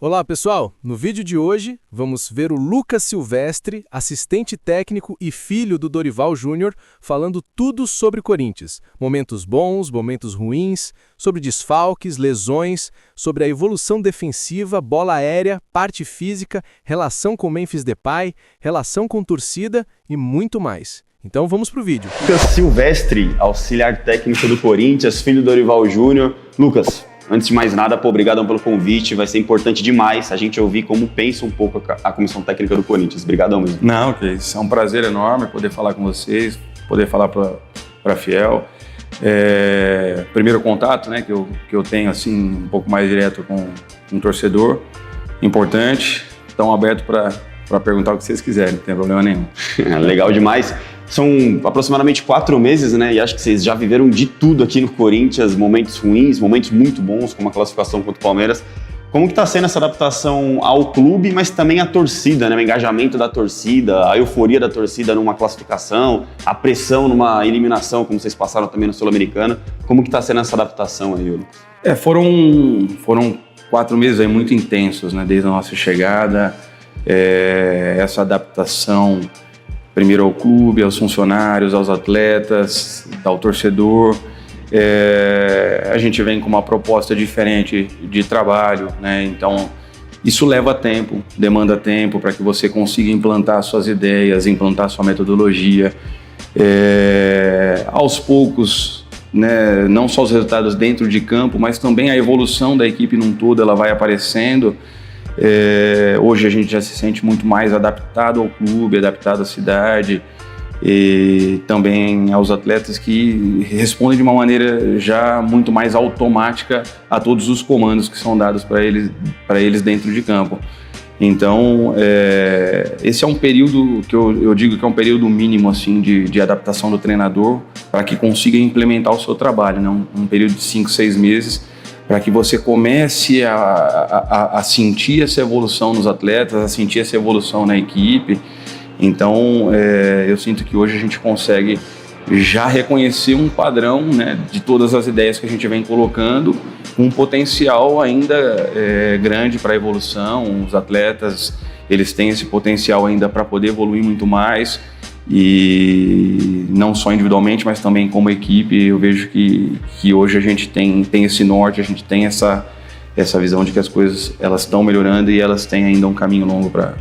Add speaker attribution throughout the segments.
Speaker 1: Olá, pessoal! No vídeo de hoje, vamos ver o Lucas Silvestre, assistente técnico e filho do Dorival Júnior, falando tudo sobre Corinthians. Momentos bons, momentos ruins, sobre desfalques, lesões, sobre a evolução defensiva, bola aérea, parte física, relação com Memphis Depay, relação com torcida e muito mais. Então vamos pro vídeo.
Speaker 2: Lucas Silvestre, auxiliar técnico do Corinthians, filho do Dorival Júnior. Lucas, antes de mais nada, obrigadão pelo convite, vai ser importante demais a gente ouvir como pensa um pouco a comissão técnica do Corinthians. Obrigadão mesmo.
Speaker 3: Não, que isso é um prazer enorme poder falar com vocês, poder falar para a Fiel. Primeiro contato, né, que eu tenho assim um pouco mais direto com um torcedor, importante, estão aberto para perguntar o que vocês quiserem, não tem problema nenhum.
Speaker 2: Legal demais. São aproximadamente 4 meses, né? E acho que vocês já viveram de tudo aqui no Corinthians, momentos ruins, momentos muito bons, como a classificação contra o Palmeiras. Como que está sendo essa adaptação ao clube, mas também à torcida, né? O engajamento da torcida, a euforia da torcida numa classificação, a pressão numa eliminação, como vocês passaram também no Sul-Americano. Como que está sendo essa adaptação aí, Lucas?
Speaker 3: Foram 4 meses aí muito intensos, né? Desde a nossa chegada, essa adaptação primeiro ao clube, aos funcionários, aos atletas, ao torcedor. A gente vem com uma proposta diferente de trabalho, né? Então isso leva tempo, demanda tempo para que você consiga implantar suas ideias, implantar sua metodologia. Aos poucos, né? Não só os resultados dentro de campo, mas também a evolução da equipe num todo, ela vai aparecendo. Hoje a gente já se sente muito mais adaptado ao clube, adaptado à cidade e também aos atletas que respondem de uma maneira já muito mais automática a todos os comandos que são dados para eles dentro de campo. Então, esse é um período que eu digo que é um período mínimo assim, de adaptação do treinador para que consiga implementar o seu trabalho, né? Um período de 5, 6 meses para que você comece a sentir essa evolução nos atletas, a sentir essa evolução na equipe. Então, eu sinto que hoje a gente consegue já reconhecer um padrão, né, de todas as ideias que a gente vem colocando, um potencial ainda grande para a evolução. Os atletas, eles têm esse potencial ainda para poder evoluir muito mais. E não só individualmente, mas também como equipe, eu vejo que hoje a gente tem esse norte, a gente tem essa visão de que as coisas elas estão melhorando e elas têm ainda um caminho longo para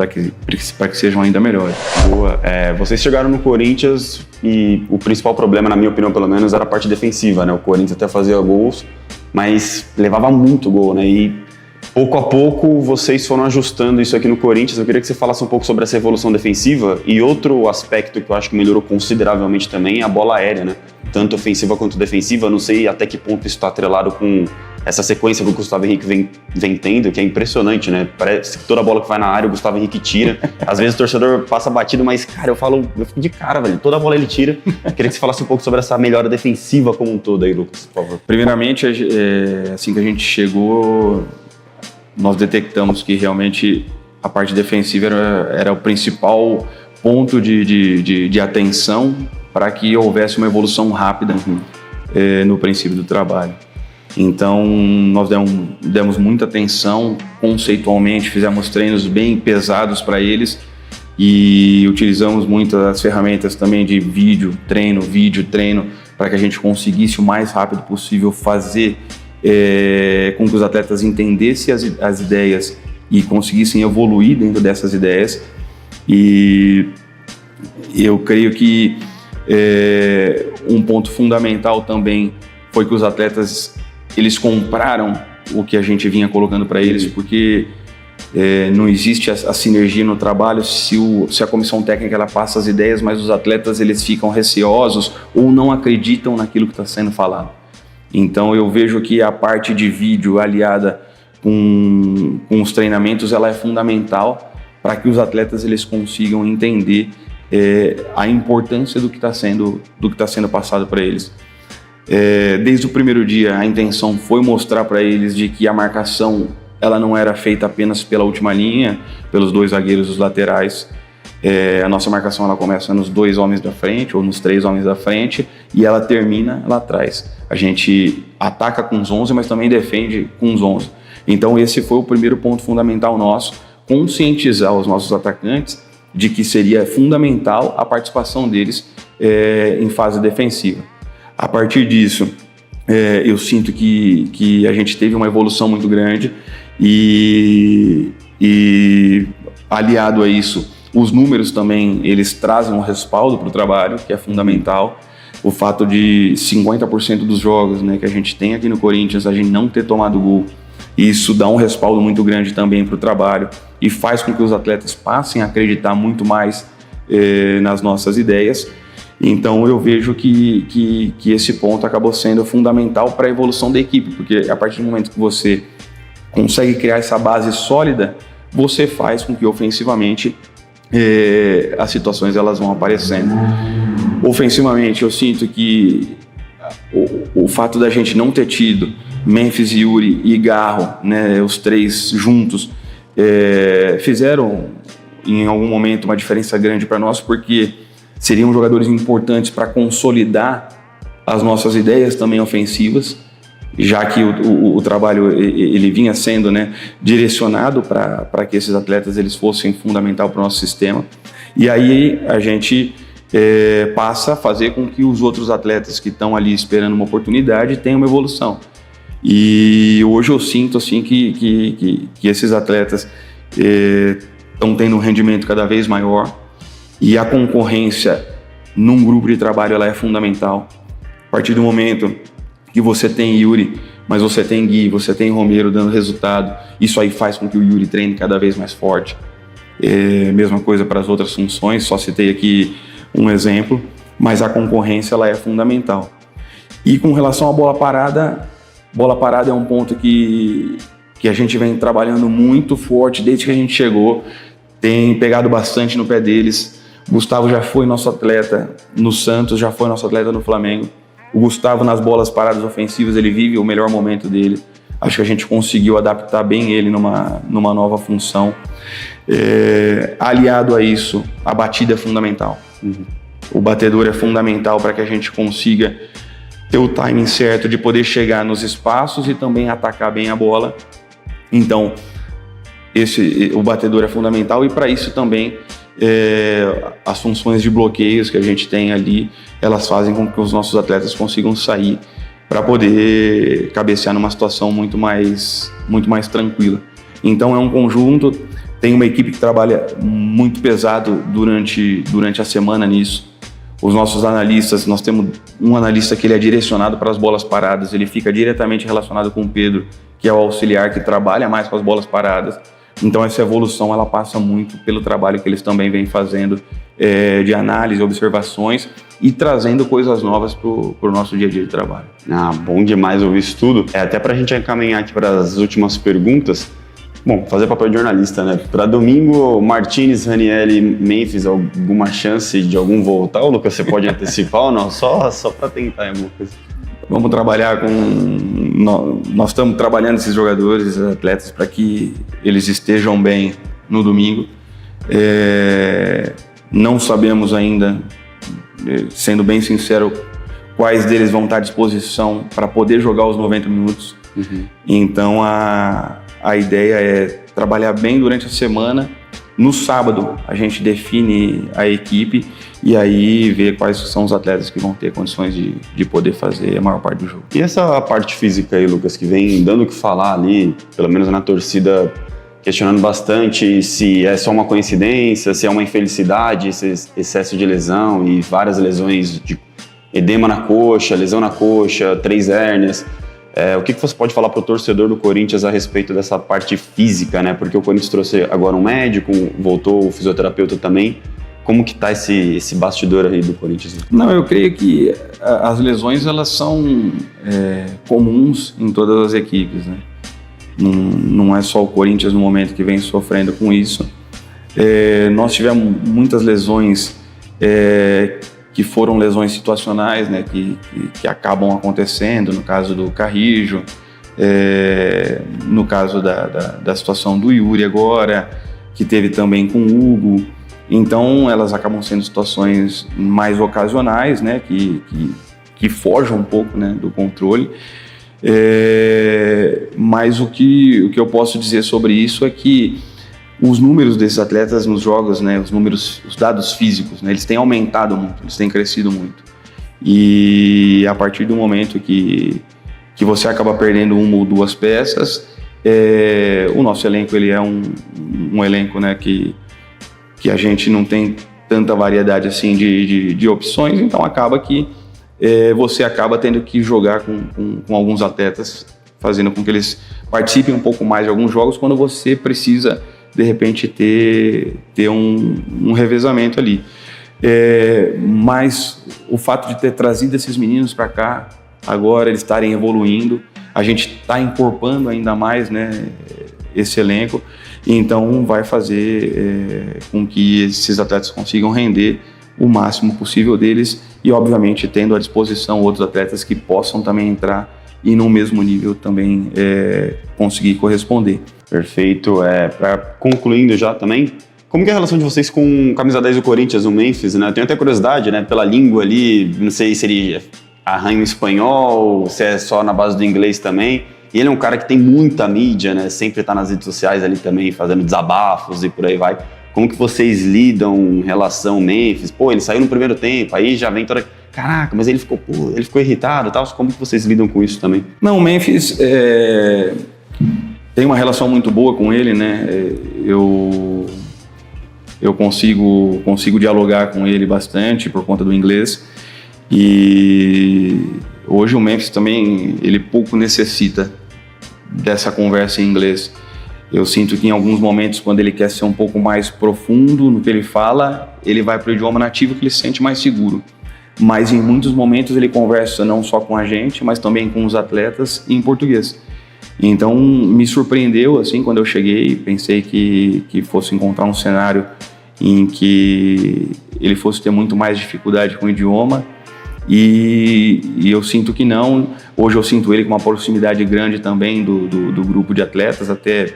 Speaker 3: que sejam ainda melhores.
Speaker 2: Boa. Vocês chegaram no Corinthians e o principal problema, na minha opinião pelo menos, era a parte defensiva, né? O Corinthians até fazia gols, mas levava muito gol, né? E pouco a pouco vocês foram ajustando isso aqui no Corinthians. Eu queria que você falasse um pouco sobre essa evolução defensiva e outro aspecto que eu acho que melhorou consideravelmente também é a bola aérea, né? Tanto ofensiva quanto defensiva. Não sei até que ponto isso está atrelado com essa sequência que o Gustavo Henrique vem tendo, que é impressionante, né? Parece que toda bola que vai na área o Gustavo Henrique tira. Às vezes o torcedor passa batido, mas, cara, eu fico de cara, velho. Toda bola ele tira. Eu queria que você falasse um pouco sobre essa melhora defensiva como um todo aí, Lucas, por favor.
Speaker 3: Primeiramente, assim que a gente chegou, nós detectamos que realmente a parte defensiva era o principal ponto de atenção para que houvesse uma evolução rápida no princípio do trabalho. Então, nós demos muita atenção conceitualmente, fizemos treinos bem pesados para eles e utilizamos muitas ferramentas também de vídeo treino, para que a gente conseguisse o mais rápido possível fazer com que os atletas entendessem as ideias e conseguissem evoluir dentro dessas ideias. E eu creio que um ponto fundamental também foi que os atletas eles compraram o que a gente vinha colocando para eles, porque não existe a sinergia no trabalho se a comissão técnica ela passa as ideias, mas os atletas eles ficam receosos ou não acreditam naquilo que está sendo falado. Então eu vejo que a parte de vídeo aliada com os treinamentos ela é fundamental para que os atletas eles consigam entender a importância do que está sendo passado para eles. Desde o primeiro dia a intenção foi mostrar para eles de que a marcação ela não era feita apenas pela última linha, pelos 2 zagueiros e os laterais. A nossa marcação ela começa nos 2 homens da frente ou nos 3 homens da frente e ela termina lá atrás. A gente ataca com os 11, mas também defende com os 11. Então esse foi o primeiro ponto fundamental nosso, conscientizar os nossos atacantes de que seria fundamental a participação deles em fase defensiva. A partir disso, eu sinto que a gente teve uma evolução muito grande e aliado a isso, os números também, eles trazem um respaldo para o trabalho, que é fundamental. O fato de 50% dos jogos, né, que a gente tem aqui no Corinthians, a gente não ter tomado gol, isso dá um respaldo muito grande também para o trabalho e faz com que os atletas passem a acreditar muito mais nas nossas ideias. Então eu vejo que esse ponto acabou sendo fundamental para a evolução da equipe, porque a partir do momento que você consegue criar essa base sólida, você faz com que ofensivamente as situações elas vão aparecendo. Ofensivamente eu sinto que o fato da gente não ter tido Memphis, Yuri e Garro, né, os três juntos, fizeram em algum momento uma diferença grande para nós, porque seriam jogadores importantes para consolidar as nossas ideias também ofensivas, já que o trabalho ele vinha sendo, né, direcionado para que esses atletas eles fossem fundamental para o nosso sistema. E aí a gente passa a fazer com que os outros atletas que estão ali esperando uma oportunidade tenham uma evolução. E hoje eu sinto assim que esses atletas estão tendo um rendimento cada vez maior, e a concorrência num grupo de trabalho ela é fundamental. A partir do momento que você tem Yuri, mas você tem Gui, você tem Romero dando resultado, isso aí faz com que o Yuri treine cada vez mais forte. Mesma coisa para as outras funções, só citei aqui um exemplo, mas a concorrência ela é fundamental. E com relação à bola parada é um ponto que a gente vem trabalhando muito forte desde que a gente chegou, tem pegado bastante no pé deles. Gustavo já foi nosso atleta no Santos, já foi nosso atleta no Flamengo. O Gustavo nas bolas paradas ofensivas, ele vive o melhor momento dele. Acho que a gente conseguiu adaptar bem ele numa nova função. Aliado a isso, a batida é fundamental. O batedor é fundamental para que a gente consiga ter o timing certo de poder chegar nos espaços e também atacar bem a bola. Então, o batedor é fundamental, e para isso também as funções de bloqueios que a gente tem ali, elas fazem com que os nossos atletas consigam sair para poder cabecear numa situação muito mais tranquila. Então é um conjunto, tem uma equipe que trabalha muito pesado durante a semana nisso. Os nossos analistas, nós temos um analista que ele é direcionado para as bolas paradas, ele fica diretamente relacionado com o Pedro, que é o auxiliar que trabalha mais com as bolas paradas. Então essa evolução ela passa muito pelo trabalho que eles também vêm fazendo de análise, observações e trazendo coisas novas para o nosso dia a dia de trabalho.
Speaker 2: Bom demais ouvir isso tudo. Até para a gente encaminhar aqui para as últimas perguntas. Bom, fazer papel de jornalista, né? Para domingo, Martínez, Ranieri, Memphis, alguma chance de algum voltar? Ou, Lucas, você pode antecipar ou não? Só para tentar alguma coisa.
Speaker 3: Vamos trabalhar nós estamos trabalhando esses jogadores, esses atletas, para que eles estejam bem no domingo. Não sabemos ainda, sendo bem sincero, quais deles vão estar à disposição para poder jogar os 90 minutos. Então a ideia é trabalhar bem durante a semana. No sábado a gente define a equipe e aí ver quais são os atletas que vão ter condições de poder fazer a maior parte do jogo.
Speaker 2: E essa parte física aí, Lucas, que vem dando o que falar ali, pelo menos na torcida, questionando bastante se é só uma coincidência, se é uma infelicidade, esse excesso de lesão e várias lesões de edema na coxa, lesão na coxa, 3 hérnias. O que você pode falar para o torcedor do Corinthians a respeito dessa parte física, né? Porque o Corinthians trouxe agora um médico, voltou o fisioterapeuta também. Como que tá esse bastidor aí do Corinthians?
Speaker 3: Não, eu creio que as lesões elas são comuns em todas as equipes, né? Não é só o Corinthians no momento que vem sofrendo com isso. Nós tivemos muitas lesões que foram lesões situacionais, né, que acabam acontecendo, no caso do Carrijo, no caso da situação do Yuri agora, que teve também com o Hugo. Então elas acabam sendo situações mais ocasionais, né, que fogem um pouco, né, do controle. Mas o que eu posso dizer sobre isso é que os números desses atletas nos jogos, né, os dados físicos, né, eles têm aumentado muito, eles têm crescido muito. E a partir do momento que você acaba perdendo uma ou duas peças, o nosso elenco ele é um elenco, né, que a gente não tem tanta variedade assim de opções, então acaba que você acaba tendo que jogar com alguns atletas, fazendo com que eles participem um pouco mais de alguns jogos, quando você precisa, de repente, ter um revezamento ali. Mas o fato de ter trazido esses meninos para cá, agora eles estarem evoluindo, a gente está incorporando ainda mais, né, esse elenco, então vai fazer com que esses atletas consigam render o máximo possível deles e, obviamente, tendo à disposição outros atletas que possam também entrar e no mesmo nível também conseguir corresponder.
Speaker 2: Perfeito. Concluindo já também, como que é a relação de vocês com camisa 10 do Corinthians, o Memphis, né? Eu tenho até curiosidade, né? Pela língua ali, não sei se ele arranha o espanhol, se é só na base do inglês também. E ele é um cara que tem muita mídia, né? Sempre tá nas redes sociais ali também, fazendo desabafos e por aí vai. Como que vocês lidam em relação ao Memphis? Pô, ele saiu no primeiro tempo, aí já vem toda... Caraca, mas ele ficou irritado e tal. Como que vocês lidam com isso também?
Speaker 3: Não, o Memphis tem uma relação muito boa com ele, né? Eu consigo dialogar com ele bastante por conta do inglês. E hoje o Memphis também, ele pouco necessita dessa conversa em inglês. Eu sinto que em alguns momentos, quando ele quer ser um pouco mais profundo no que ele fala, ele vai para o idioma nativo que ele se sente mais seguro. Mas em muitos momentos ele conversa não só com a gente, mas também com os atletas em português. Então me surpreendeu, assim, quando eu cheguei, pensei que fosse encontrar um cenário em que ele fosse ter muito mais dificuldade com o idioma, e eu sinto que não. Hoje eu sinto ele com uma proximidade grande também do grupo de atletas, até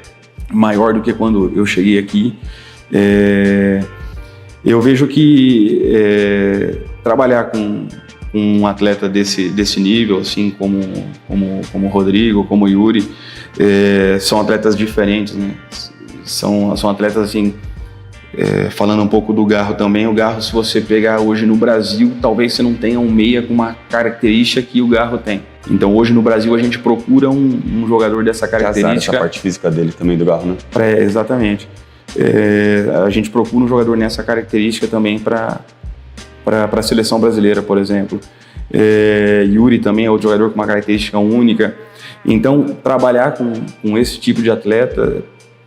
Speaker 3: maior do que quando eu cheguei aqui. Eu vejo que trabalhar com um atleta desse nível, assim como o Rodrigo, como o Yuri, são atletas diferentes, né? São atletas assim. Falando um pouco do Garro também, o Garro, se você pegar hoje no Brasil, talvez você não tenha um meia com uma característica que o Garro tem. Então hoje no Brasil a gente procura um jogador dessa característica.
Speaker 2: Essa parte física dele também, do Garro, né?
Speaker 3: Exatamente. A gente procura um jogador nessa característica também para a seleção brasileira, por exemplo. Yuri também é outro jogador com uma característica única. Então trabalhar com esse tipo de atleta,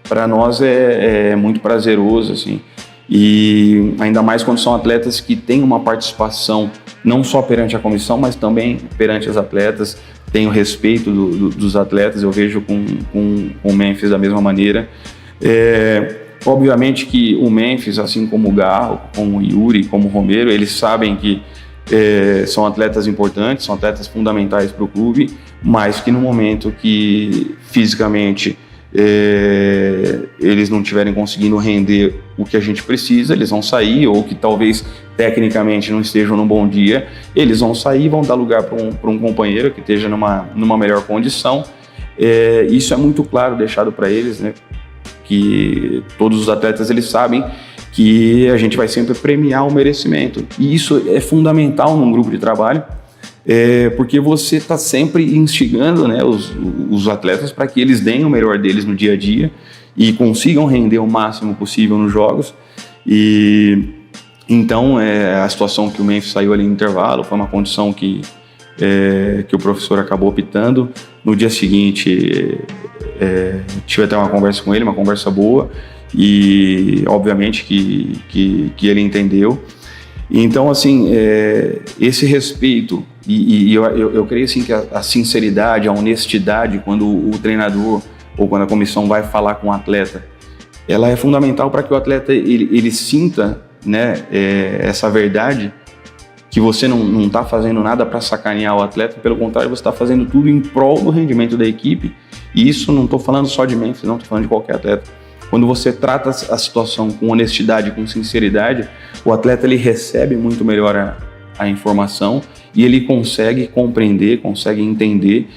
Speaker 3: para nós é muito prazeroso, assim, e ainda mais quando são atletas que têm uma participação não só perante a comissão, mas também perante os atletas, tem o respeito dos atletas. Eu vejo com o Memphis da mesma maneira. Obviamente que o Memphis, assim como o Garro, como o Yuri, como o Romero, eles sabem que são atletas importantes, são atletas fundamentais para o clube, mas que no momento que fisicamente eles não estiverem conseguindo render o que a gente precisa, eles vão sair, ou que talvez tecnicamente não estejam num bom dia, eles vão sair, vão dar lugar para um companheiro que esteja numa melhor condição. Isso é muito claro deixado para eles, né? Que todos os atletas eles sabem que a gente vai sempre premiar o merecimento, e isso é fundamental num grupo de trabalho. Porque você está sempre instigando, né, os atletas para que eles deem o melhor deles no dia a dia e consigam render o máximo possível nos jogos. E então a situação que o Memphis saiu ali no intervalo foi uma condição que o professor acabou optando. No dia seguinte tive até uma conversa com ele, uma conversa boa, e obviamente que ele entendeu. Então, assim, esse respeito e eu creio assim que a sinceridade, a honestidade, quando o treinador ou quando a comissão vai falar com o atleta, ela é fundamental para que o atleta ele sinta, né, essa verdade, que você não está fazendo nada para sacanear o atleta, pelo contrário, você está fazendo tudo em prol do rendimento da equipe. E isso não estou falando só de Memphis, não, estou falando de qualquer atleta. Quando você trata a situação com honestidade, com sinceridade, o atleta ele recebe muito melhor a informação e ele consegue compreender, consegue entender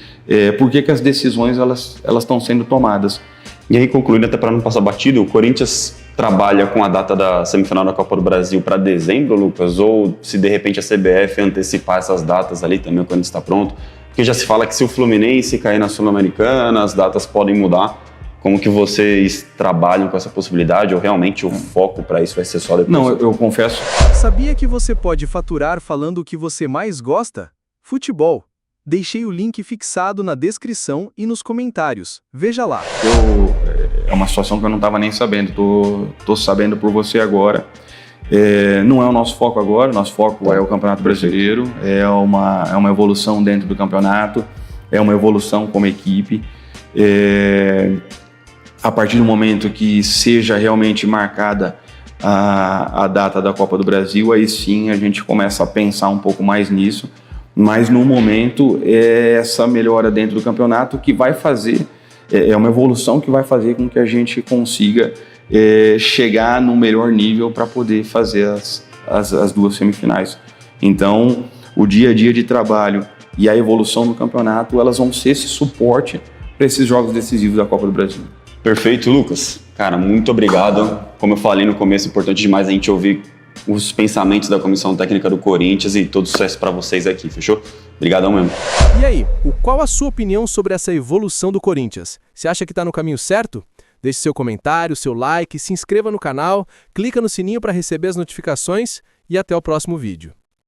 Speaker 3: por que as decisões elas estão sendo tomadas.
Speaker 2: E aí, concluindo, até para não passar batido, o Corinthians trabalha com a data da semifinal da Copa do Brasil para dezembro, Lucas? Ou se de repente a CBF antecipar essas datas ali também, quando está pronto? Porque já se fala que se o Fluminense cair na Sul-Americana, as datas podem mudar. Como que vocês trabalham com essa possibilidade? Ou realmente o foco para isso vai ser só depois?
Speaker 3: Não, eu confesso.
Speaker 1: Sabia que você pode faturar falando o que você mais gosta? Futebol. Deixei o link fixado na descrição e nos comentários. Veja lá.
Speaker 3: É uma situação que eu não estava nem sabendo. Tô sabendo por você agora. Não é o nosso foco agora. Nosso foco é o Campeonato Brasileiro. É uma evolução dentro do campeonato. É uma evolução como equipe. A partir do momento que seja realmente marcada a data da Copa do Brasil, aí sim a gente começa a pensar um pouco mais nisso. Mas no momento é essa melhora dentro do campeonato que vai fazer, é uma evolução que vai fazer com que a gente consiga chegar no melhor nível para poder fazer as duas semifinais. Então, o dia a dia de trabalho e a evolução no campeonato, elas vão ser esse suporte para esses jogos decisivos da Copa do Brasil.
Speaker 2: Perfeito, Lucas. Cara, muito obrigado. Como eu falei no começo, é importante demais a gente ouvir os pensamentos da comissão técnica do Corinthians e todo sucesso para vocês aqui, fechou? Obrigadão mesmo.
Speaker 1: E aí, qual a sua opinião sobre essa evolução do Corinthians? Você acha que está no caminho certo? Deixe seu comentário, seu like, se inscreva no canal, clica no sininho para receber as notificações e até o próximo vídeo.